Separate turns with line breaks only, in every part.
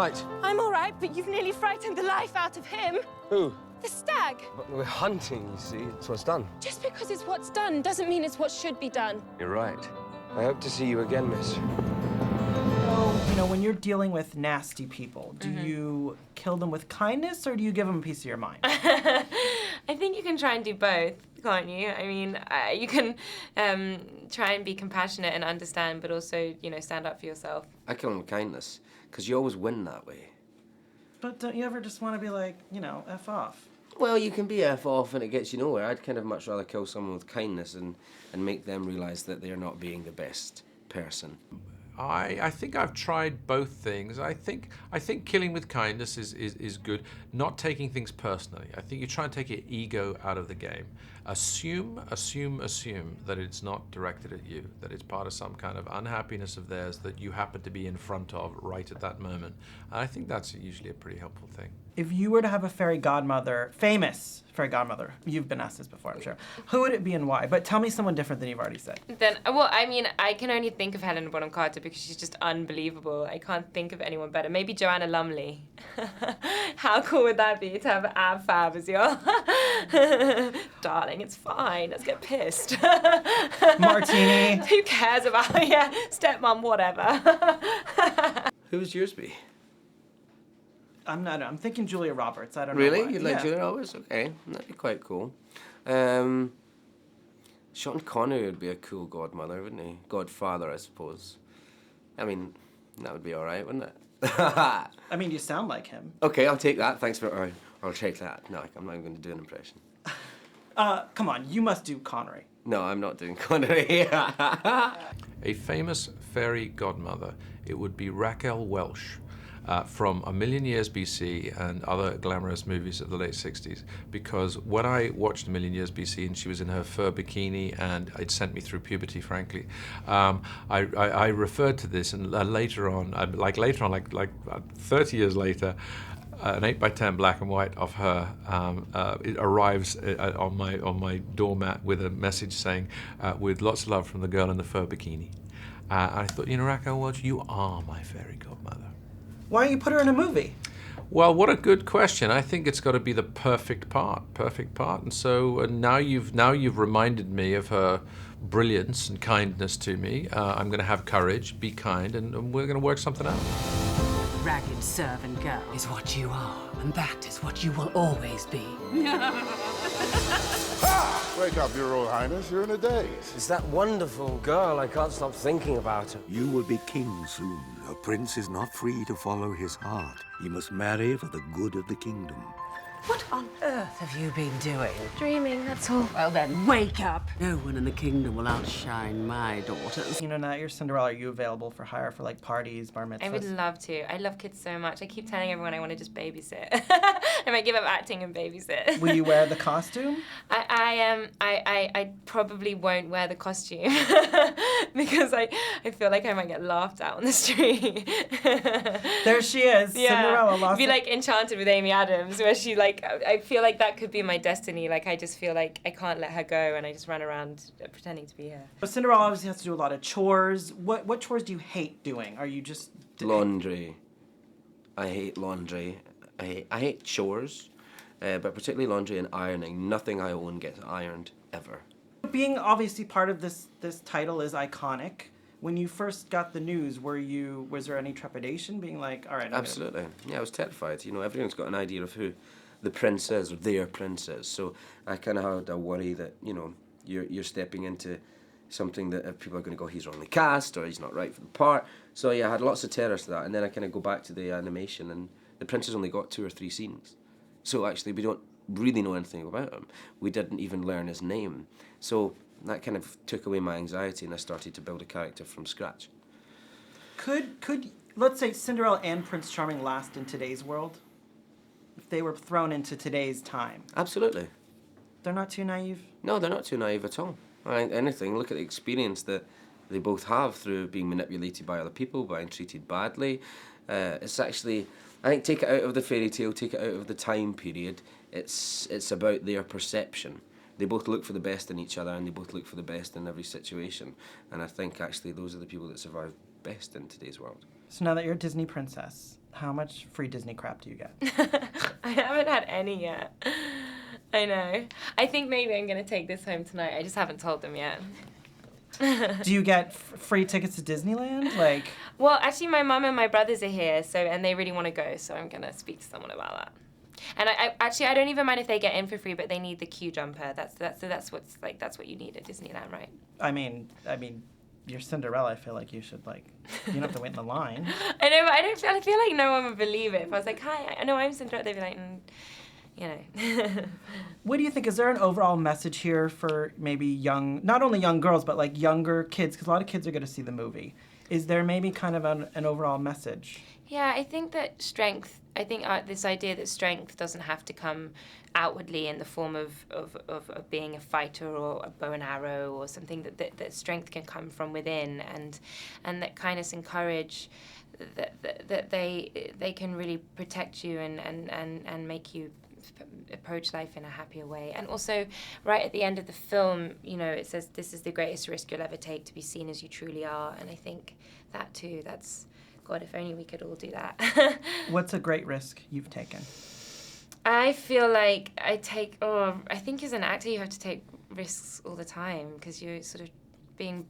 right?
I'm all right, but you've nearly frightened the life out of him.
Who?
The stag.
But we're hunting, you see. It's what's done.
Just because it's what's done doesn't mean it's what should be done.
You're right. I hope to see you again, miss.
So, you know, when you're dealing with nasty people, do you kill them with kindness or do you give them a piece of your mind?
I think you can try and do both, can't you? I mean, you can try and be compassionate and understand, but also, you know, stand up for yourself.
I kill them with kindness, because you always win that way.
But don't you ever just want to be like, you know, F off?
Well, you can be F off and it gets you nowhere. I'd kind of much rather kill someone with kindness and make them realise that they're not being the best person.
I think I've tried both things. I think killing with kindness is good. Not taking things personally. I think you try and take your ego out of the game. Assume that it's not directed at you, that it's part of some kind of unhappiness of theirs that you happen to be in front of right at that moment. And I think that's usually a pretty helpful thing.
If you were to have a fairy godmother, famous fairy godmother, you've been asked this before, I'm sure, who would it be and why? But tell me someone different than you've already said.
Then, well, I mean, I can only think of Helena Bonham Carter because she's just unbelievable. I can't think of anyone better. Maybe Joanna Lumley. How cool would that be to have Ab Fab as your... Darling, it's fine. Let's get pissed.
Martini.
Who cares about, stepmom, whatever.
Who would yours be?
I'm thinking Julia Roberts. I don't know
Really?
why.
You'd like
Yeah.
Julia Roberts? Okay, that'd be quite cool. Sean Connery would be a cool godmother, wouldn't he? Godfather, I suppose. I mean, that would be all right, wouldn't it?
I mean, you sound like him.
Okay, I'll take that. Thanks for... I'll take that. No, I'm not even going to do an impression.
Come on, you must do Connery.
No, I'm not doing Connery.
A famous fairy godmother, it would be Raquel Welch. From A Million Years BC and other glamorous movies of the late 60s, because when I watched A Million Years BC and she was in her fur bikini and it sent me through puberty, frankly, I referred to this, and later on, like 30 years later, an 8x10 black and white of her it arrives on my doormat with a message saying, with lots of love from the girl in the fur bikini. I thought, you know, Raquel Welch, you are my fairy godmother.
Why don't you put her in a movie?
Well, what a good question. I think it's got to be the perfect part. And so now you've reminded me of her brilliance and kindness to me. I'm going to have courage, be kind, and we're going to work something out.
Ragged servant girl is what you are, and that is what you will always be.
Wake up, Your Royal Highness. You're in a daze.
It's that wonderful girl. I can't stop thinking about her.
You will be king soon. A prince is not free to follow his heart. He must marry for the good of the kingdom.
What on earth have you been doing?
Dreaming, that's all.
Well then, wake up. No one in the kingdom will outshine my daughters.
You know, now that you're Cinderella, are you available for hire for like parties, bar mitzvahs?
I would love to. I love kids so much. I keep telling everyone I want to just babysit. I might give up acting and babysit.
Will you wear the costume?
I probably won't wear the costume because I feel like I might get laughed at on the street.
There she is,
Yeah.
Cinderella. Lost
It'd be like Enchanted with Amy Adams, where she I feel like that could be my destiny. Like I just feel like I can't let her go, and I just run around pretending to be her.
But Cinderella obviously has to do a lot of chores. What chores do you hate doing? Are you just...
Laundry. I hate laundry. I hate chores, but particularly laundry and ironing. Nothing I own gets ironed, ever.
Being obviously part of this title is iconic. When you first got the news, was there any trepidation being like, all right,
Absolutely. Yeah, I was terrified. You know, everyone's got an idea of who the prince is or their prince is. So I kind of had a worry that, you know, you're stepping into something that people are going to go, he's wrongly cast or he's not right for the part. So yeah, I had lots of terrors to that. And then I kind of go back to the animation, and the prince has only got 2 or 3 scenes. So actually we don't really know anything about him. We didn't even learn his name. So that kind of took away my anxiety, and I started to build a character from scratch.
Could let's say Cinderella and Prince Charming last in today's world? If they were thrown into today's time?
Absolutely.
They're not too naive?
No, they're not too naive at all. Anything, look at the experience that they both have through being manipulated by other people, being treated badly. It's actually, I think, take it out of the fairy tale, take it out of the time period. It's about their perception. They both look for the best in each other, and they both look for the best in every situation. And I think actually those are the people that survive best in today's world.
So now that you're a Disney princess, How much free Disney crap do you get?
I haven't had any yet. I know. I think maybe I'm going to take this home tonight. I just haven't told them yet.
Do you get free tickets to Disneyland? Like,
well, actually, my mum and my brothers are here, and they really want to go, so I'm going to speak to someone about that. And I don't even mind if they get in for free, but they need the queue jumper. That's what you need at Disneyland, right?
I mean, you're Cinderella. I feel like you should you don't have to wait in the line.
I know, but I feel like no one would believe it if I was like, "Hi, I know I'm Cinderella." They'd be like, you know.
What do you think? Is there an overall message here for maybe not only young girls, but like younger kids? Because a lot of kids are going to see the movie. Is there maybe kind of an overall message?
Yeah, I think that this idea that strength doesn't have to come outwardly in the form of being a fighter or a bow and arrow or something, that strength can come from within, and that kindness and courage, that they can really protect you and make you approach life in a happier way. And also, right at the end of the film, you know, it says, "This is the greatest risk you'll ever take, to be seen as you truly are." And I think that too, God, if only we could all do that.
What's a great risk you've taken?
I feel like I think as an actor you have to take risks all the time, because you're sort of being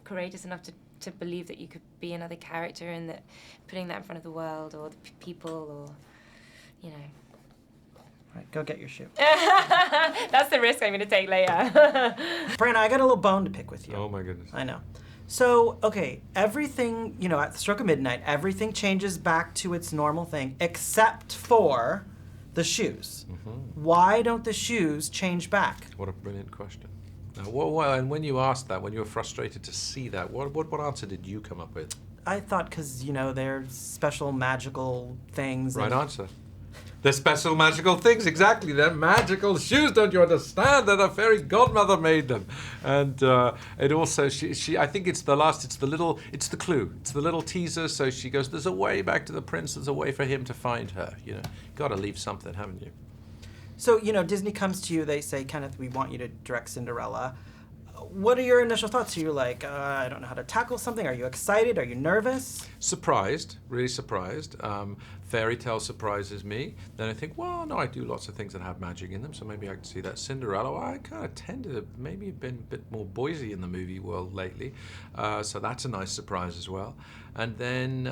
courageous enough to believe that you could be another character, and that putting that in front of the world or the people, or, you know.
Right, go get your shoe.
That's the risk I'm going to take later.
Branagh, I got a little bone to pick with you.
Oh my goodness.
I know. So, okay, everything, you know, at the stroke of midnight, everything changes back to its normal thing, except for the shoes. Mm-hmm. Why don't the shoes change back?
What a brilliant question. Now, and when you asked that, when you were frustrated to see that, what answer did you come up with?
I thought, because, you know, they're special magical things.
Right answer. They're special magical things, exactly. They're magical shoes, don't you understand? That the fairy godmother made them. And it also, she I think it's the clue. It's the little teaser. So she goes, there's a way back to the prince. There's a way for him to find her. You know, got to leave something, haven't you?
So, you know, Disney comes to you, they say, "Kenneth, we want you to direct Cinderella." What are your initial thoughts? Are you like, I don't know how to tackle something? Are you excited? Are you nervous?
Surprised, really surprised. Fairy tale surprises me. Then I think, well, no, I do lots of things that have magic in them, so maybe I can see that. Cinderella, well, I kind of tend to maybe have been a bit more Boise in the movie world lately, so that's a nice surprise as well. And then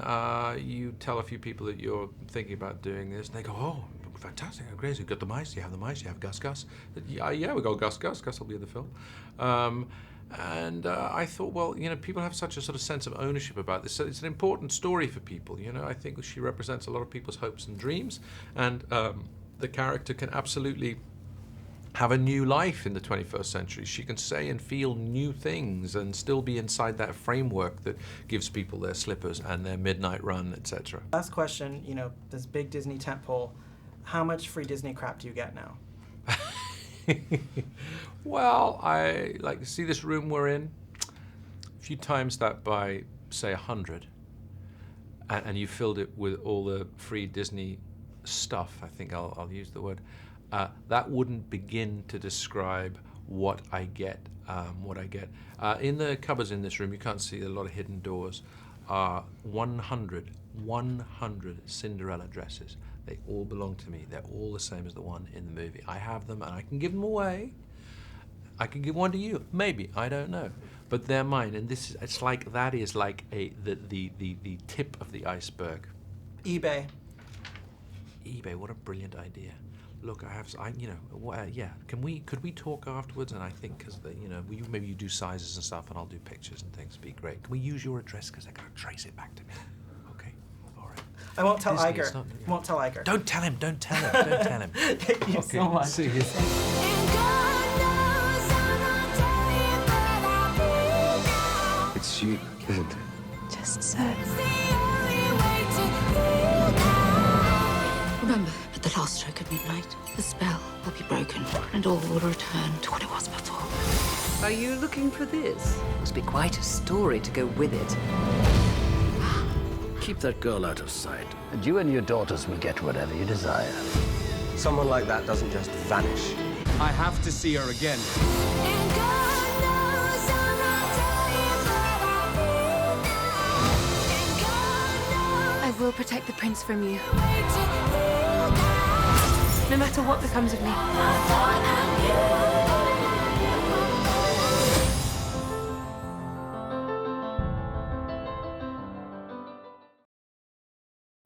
you tell a few people that you're thinking about doing this, and they go, oh, fantastic, great. You've got the mice, you have Gus. Yeah, we got Gus. Gus will be in the film. And I thought, well, you know, people have such a sort of sense of ownership about this. So it's an important story for people, you know. I think she represents a lot of people's hopes and dreams. And the character can absolutely have a new life in the 21st century. She can say and feel new things and still be inside that framework that gives people their slippers and their midnight run, etc.
Last question, you know, this big Disney tentpole, how much free Disney crap do you get now?
Well, I like to see this room we're in. If you times that by, say, 100, and you filled it with all the free Disney stuff, I think I'll use the word, that wouldn't begin to describe what I get. In the cupboards in this room, you can't see a lot of hidden doors, are 100 Cinderella dresses. They all belong to me. They're all the same as the one in the movie. I have them, and I can give them away. I can give one to you, maybe. I don't know, but they're mine. And this is that is like the tip of the iceberg.
eBay.
What a brilliant idea. Look, yeah. Could we talk afterwards? And I think because maybe you do sizes and stuff, and I'll do pictures and things. It'd be great. Can we use your address because I gotta trace it back to me?
I won't tell Iger. Won't tell Iger.
Don't tell him. Thank
you so much.
See you.
It's you, isn't it?
Just so.
Remember, at the last stroke of midnight, the spell will be broken and all will return to what it was before.
Are you looking for this? Must be quite a story to go with it.
Keep that girl out of sight, and you and your daughters will get whatever you desire.
Someone like that doesn't just vanish.
I have to see her again.
I
will protect the prince from you. No matter what becomes of me.